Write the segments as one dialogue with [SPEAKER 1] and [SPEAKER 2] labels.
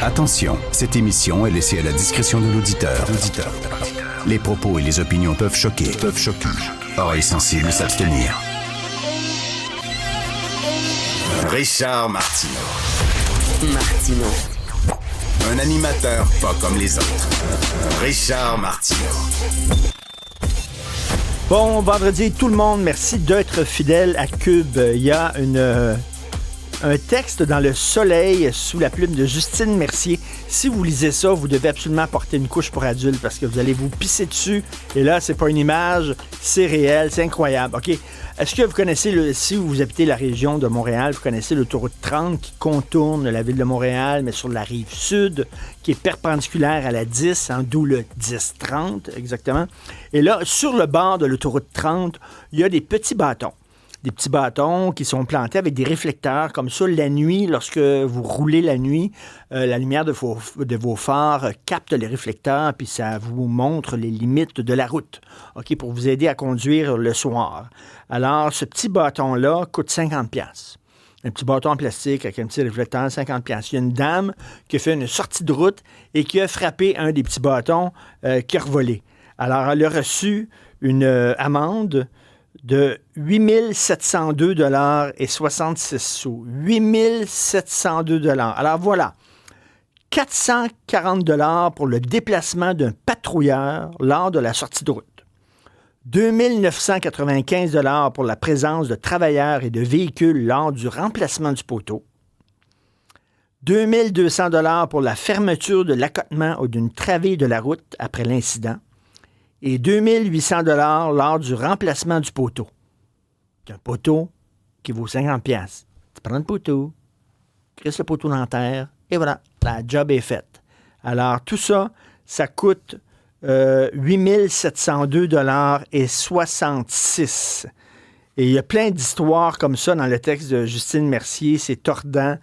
[SPEAKER 1] Attention, cette émission est laissée à la discrétion de l'auditeur. Les propos et les opinions peuvent choquer. Oreilles sensibles s'abstenir. Richard Martineau. Un animateur pas comme les autres. Richard Martineau.
[SPEAKER 2] Bon vendredi tout le monde, merci d'être fidèle à Cube. Il y a un texte dans Le Soleil sous la plume de Justine Mercier. Si vous lisez ça, vous devez absolument porter une couche pour adultes parce que vous allez vous pisser dessus. Et là, c'est pas une image, c'est réel, c'est incroyable. OK? Est-ce que vous connaissez, si vous habitez la région de Montréal, vous connaissez l'autoroute 30 qui contourne la ville de Montréal, mais sur la rive sud, qui est perpendiculaire à la 10, d'où le 10-30 exactement. Et là, sur le bord de l'autoroute 30, il y a des petits bâtons. Des petits bâtons qui sont plantés avec des réflecteurs. Comme ça, la nuit, lorsque vous roulez la nuit, la lumière de vos phares capte les réflecteurs, puis ça vous montre les limites de la route, OK, pour vous aider à conduire le soir. Alors, ce petit bâton-là coûte 50$. Un petit bâton en plastique avec un petit réflecteur, 50$. Il y a une dame qui a fait une sortie de route et qui a frappé un des petits bâtons qui a revolé. Alors, elle a reçu une amende de 8 702,66 $. 8 702 $. Alors voilà, 440 $ pour le déplacement d'un patrouilleur lors de la sortie de route. 2 995 $ pour la présence de travailleurs et de véhicules lors du remplacement du poteau. 2 200 $ pour la fermeture de l'accotement ou d'une travée de la route après l'incident. Et 2 800 $ lors du remplacement du poteau. C'est un poteau qui vaut 50$. Tu prends le poteau, crisses le poteau dans la terre, et voilà, la job est faite. Alors, tout ça, ça coûte 8 702,66 $. Et il y a plein d'histoires comme ça dans le texte de Justine Mercier, c'est tordant.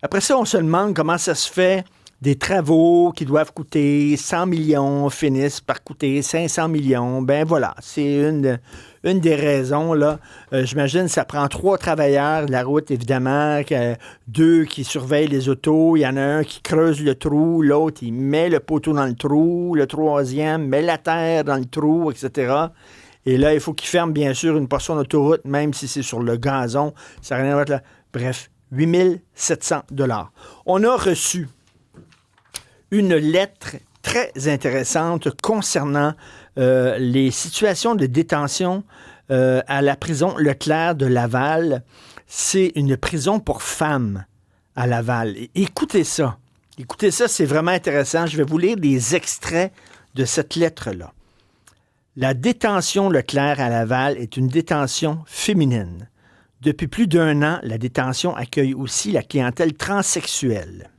[SPEAKER 2] Après ça, on se demande comment ça se fait. Des travaux qui doivent coûter 100 millions finissent par coûter 500 millions. Ben voilà, c'est une des raisons, là. J'imagine que ça prend 3 travailleurs de la route, évidemment, 2 qui surveillent les autos. Il y en a un qui creuse le trou, l'autre, il met le poteau dans le trou, le 3e met la terre dans le trou, etc. Et là, il faut qu'il ferme, bien sûr, une portion d'autoroute, même si c'est sur le gazon. Ça n'a rien à voir là. Bref, 8 700 $. On a reçu une lettre très intéressante concernant les situations de détention à la prison Leclerc de Laval. C'est une prison pour femmes à Laval. Écoutez ça. Écoutez ça, c'est vraiment intéressant. Je vais vous lire des extraits de cette lettre-là. La détention Leclerc à Laval est une détention féminine. Depuis plus d'1 an, la détention accueille aussi la clientèle transsexuelle.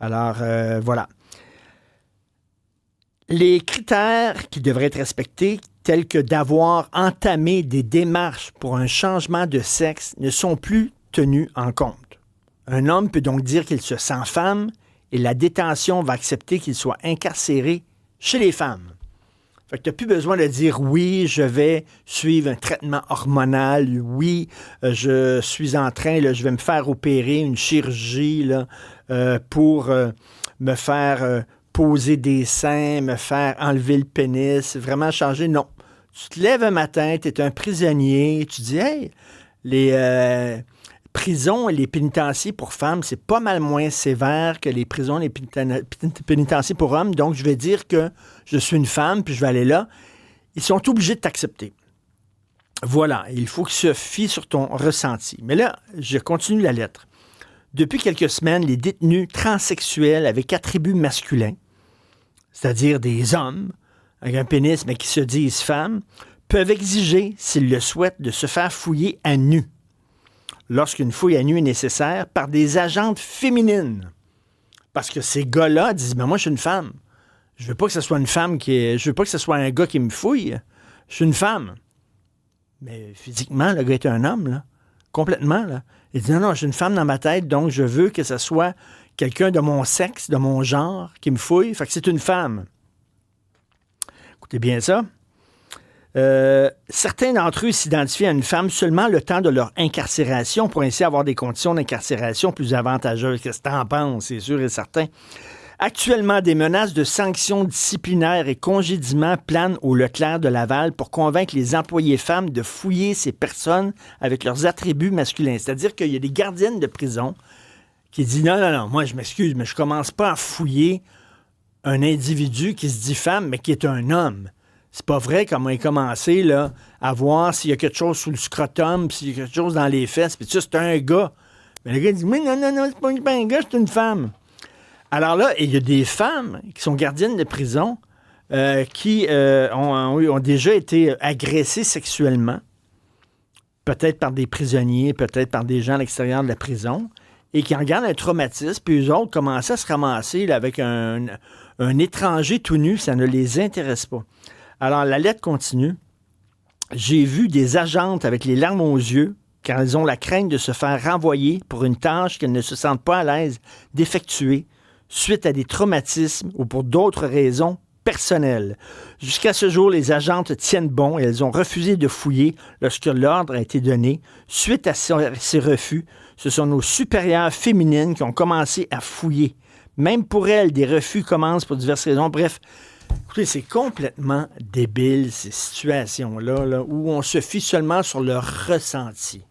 [SPEAKER 2] Alors, voilà. Les critères qui devraient être respectés, tels que d'avoir entamé des démarches pour un changement de sexe, ne sont plus tenus en compte. Un homme peut donc dire qu'il se sent femme et la détention va accepter qu'il soit incarcéré chez les femmes. Fait que tu n'as plus besoin de dire « oui, je vais suivre un traitement hormonal, oui, je suis en train, là, je vais me faire opérer une chirurgie là, pour me faire poser des seins, me faire enlever le pénis, vraiment changer. » Non. Tu te lèves un matin, tu es un prisonnier, tu dis « hey, les prisons et les pénitenciers pour femmes, c'est pas mal moins sévère que les prisons et les pénitenciers pour hommes, donc je vais dire que je suis une femme, puis je vais aller là. » Ils sont obligés de t'accepter. Voilà, il faut que se fie sur ton ressenti. Mais là, je continue la lettre. Depuis quelques semaines, les détenus transsexuels avec attributs masculins, c'est-à-dire des hommes avec un pénis mais qui se disent femmes, peuvent exiger, s'ils le souhaitent, de se faire fouiller à nu, lorsqu'une fouille à nu est nécessaire, par des agentes féminines. Parce que ces gars-là disent « mais moi, je suis une femme. Je veux pas que ce soit une femme je veux pas que ce soit un gars qui me fouille. Je suis une femme. » Mais physiquement, le gars est un homme, là. Complètement, là. Il dit « non, je suis une femme dans ma tête, donc je veux que ce soit quelqu'un de mon sexe, de mon genre, qui me fouille. Fait que c'est une femme. » Écoutez bien ça. Certains d'entre eux s'identifient à une femme seulement le temps de leur incarcération pour ainsi avoir des conditions d'incarcération plus avantageuses. Qu'est-ce que tu en penses? C'est sûr et certain. Actuellement, des menaces de sanctions disciplinaires et congédiements planent au Leclerc de Laval pour convaincre les employés femmes de fouiller ces personnes avec leurs attributs masculins. C'est-à-dire qu'il y a des gardiennes de prison qui disent non, moi je m'excuse, mais je commence pas à fouiller un individu qui se dit femme, mais qui est un homme. C'est pas vrai comme on a commencé là, à voir s'il y a quelque chose sous le scrotum, s'il y a quelque chose dans les fesses, puis ça, c'est un gars. Mais le gars dit oui, non, c'est pas un gars, c'est une femme. Alors là, il y a des femmes qui sont gardiennes de prison qui ont déjà été agressées sexuellement, peut-être par des prisonniers, peut-être par des gens à l'extérieur de la prison, et qui en gardent un traumatisme, puis eux autres commençaient à se ramasser là, avec un étranger tout nu, ça ne les intéresse pas. Alors, la lettre continue. J'ai vu des agentes avec les larmes aux yeux car elles ont la crainte de se faire renvoyer pour une tâche qu'elles ne se sentent pas à l'aise d'effectuer suite à des traumatismes ou pour d'autres raisons personnelles. Jusqu'à ce jour, les agentes tiennent bon et elles ont refusé de fouiller lorsque l'ordre a été donné. Suite à ces refus, ce sont nos supérieures féminines qui ont commencé à fouiller. Même pour elles, des refus commencent pour diverses raisons. Bref, écoutez, c'est complètement débile, ces situations-là, là, où on se fie seulement sur le ressenti.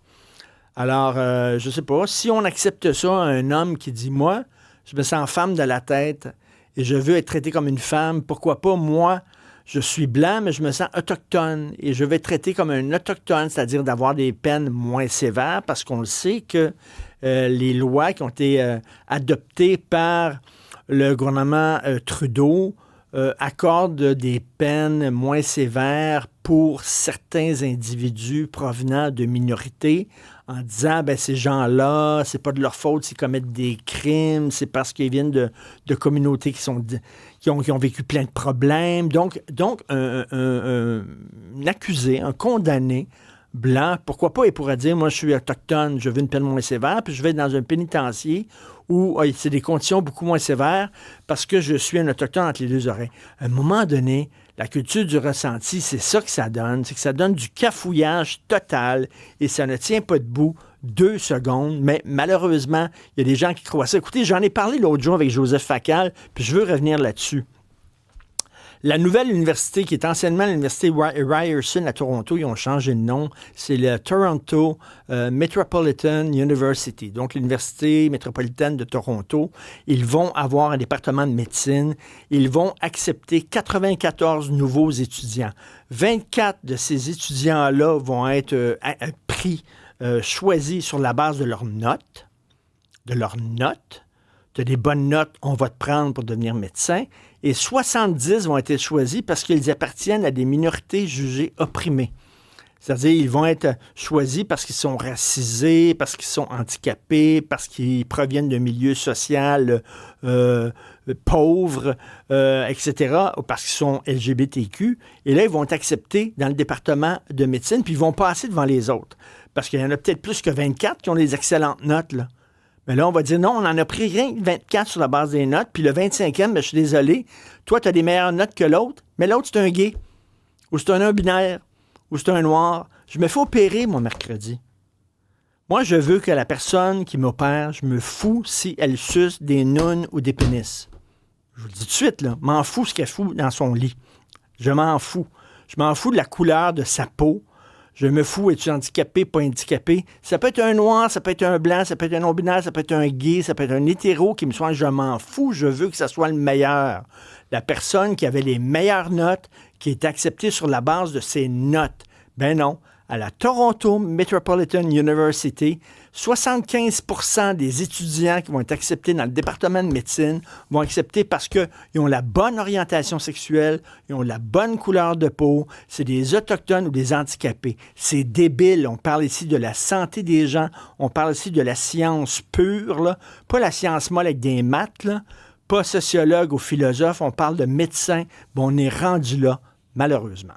[SPEAKER 2] Alors, je sais pas, si on accepte ça, un homme qui dit « Moi, je me sens femme de la tête et je veux être traité comme une femme, pourquoi pas, moi, je suis blanc, mais je me sens autochtone et je vais être traité comme un autochtone, c'est-à-dire d'avoir des peines moins sévères, parce qu'on le sait que les lois qui ont été adoptées par le gouvernement Trudeau accorde des peines moins sévères pour certains individus provenant de minorités en disant, ben ces gens-là, c'est pas de leur faute s'ils commettent des crimes, c'est parce qu'ils viennent de communautés qui ont vécu plein de problèmes. Donc un accusé, un condamné blanc, pourquoi pas, il pourrait dire, moi je suis autochtone, je veux une peine moins sévère, puis je vais être dans un pénitencier où c'est des conditions beaucoup moins sévères parce que je suis un autochtone entre les deux oreilles. À un moment donné, la culture du ressenti, c'est ça que ça donne. C'est que ça donne du cafouillage total et ça ne tient pas debout 2 secondes. Mais malheureusement, il y a des gens qui croient ça. Écoutez, j'en ai parlé l'autre jour avec Joseph Facal, puis je veux revenir là-dessus. La nouvelle université, qui est anciennement l'université Ryerson à Toronto, ils ont changé de nom. C'est le Toronto Metropolitan University, donc l'université métropolitaine de Toronto. Ils vont avoir un département de médecine. Ils vont accepter 94 nouveaux étudiants. 24 de ces étudiants-là vont être choisis sur la base de leurs notes. Tu as des bonnes notes, on va te prendre pour devenir médecin. Et 70 vont être choisis parce qu'ils appartiennent à des minorités jugées opprimées. C'est-à-dire, ils vont être choisis parce qu'ils sont racisés, parce qu'ils sont handicapés, parce qu'ils proviennent d'un milieu social pauvre, etc., ou parce qu'ils sont LGBTQ. Et là, ils vont être acceptés dans le département de médecine, puis ils vont passer devant les autres. Parce qu'il y en a peut-être plus que 24 qui ont des excellentes notes, là. Mais là, on va dire, non, on en a pris rien que 24 sur la base des notes, puis le 25e, ben, je suis désolé, toi, tu as des meilleures notes que l'autre, mais l'autre, c'est un gay, ou c'est un non-binaire, ou c'est un noir. Je me fais opérer, mon mercredi. Moi, je veux que la personne qui m'opère, je me fous si elle suce des nounes ou des pénis. Je vous le dis tout de suite, là, m'en fous ce qu'elle fout dans son lit. Je m'en fous. Je m'en fous de la couleur de sa peau. Je me fous, es-tu handicapé, pas handicapé? Ça peut être un noir, ça peut être un blanc, ça peut être un non-binaire, ça peut être un gay, ça peut être un hétéro qui me soigne. Je m'en fous, je veux que ça soit le meilleur. La personne qui avait les meilleures notes, qui est acceptée sur la base de ses notes. Ben non. À la Toronto Metropolitan University, 75% des étudiants qui vont être acceptés dans le département de médecine vont accepter parce qu'ils ont la bonne orientation sexuelle, ils ont la bonne couleur de peau, c'est des autochtones ou des handicapés. C'est débile. On parle ici de la santé des gens, on parle ici de la science pure, là, pas la science molle avec des maths, là, pas sociologue ou philosophe, on parle de médecin. Bon, on est rendu là, malheureusement.